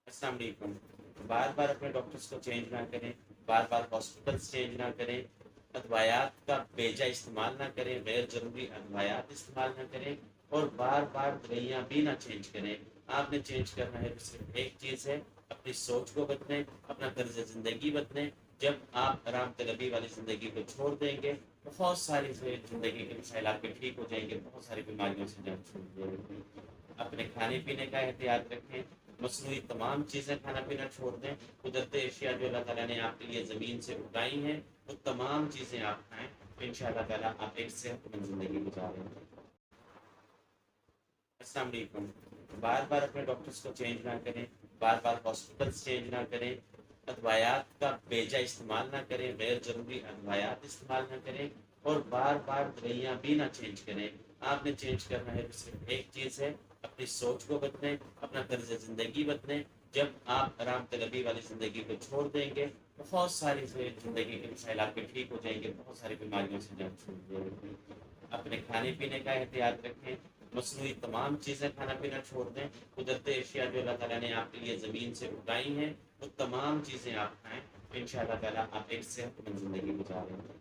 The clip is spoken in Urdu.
السلام علیکم۔ بار بار اپنے ڈاکٹرز کو چینج نہ کریں، بار بار ہاسپٹلس چینج نہ کریں، ادویات کا بیجا استعمال نہ کریں، غیر ضروری ادویات استعمال نہ کریں، اور بار بار دوائیاں بھی نہ چینج کریں۔ آپ نے چینج کرنا ہے تو صرف ایک چیز ہے، اپنی سوچ کو بدلیں، اپنا طرز زندگی بدلیں۔ جب آپ آرام طلبی والی زندگی کو چھوڑ دیں گے، بہت ساری زندگی کے مسائل آپ کے ٹھیک ہو جائیں گے، بہت ساری بیماریوں سے جان چھوڑ دیں گے۔ اپنے کھانے پینے کا احتیاط رکھیں، مصنوعی تمام چیزیں کھانا پینا چھوڑ دیں۔ قدرتی اشیاء جو اللہ تعالیٰ نے آپ کے لیے زمین سے اگائی ہیں، وہ تمام چیزیں آپ کھائیں، تو ان شاء اللہ تعالیٰ آپ ایک صحت مند زندگی گزاریں گے۔ السلام علیکم۔ بار بار اپنے ڈاکٹرز کو چینج نہ کریں، بار بار ہاسپٹلس چینج نہ کریں، ادویات کا بیجا استعمال نہ کریں، غیر ضروری ادویات استعمال نہ کریں، اور بار بار دوائیاں بھی نہ چینج کریں۔ آپ نے چینج کرنا ہے تو صرف ایک چیز ہے، اپنی سوچ کو بدلیں، اپنا طرز زندگی بدلیں۔ جب آپ آرام طلبی والی زندگی کو چھوڑ دیں گے، بہت ساری زندگی کے مسائل آپ کے ٹھیک ہو جائیں گے، بہت ساری بیماریوں سے جان چھوڑ دیں گے۔ اپنے کھانے پینے کا احتیاط رکھیں، مصنوعی تمام چیزیں کھانا پینا چھوڑ دیں۔ قدرتی اشیاء جو اللہ تعالیٰ نے آپ کے لیے زمین سے اگائی ہیں، وہ تمام چیزیں آپ کھائیں، تو ان شاء اللہ تعالیٰ آپ ایک صحت مند زندگی گزاریں گے۔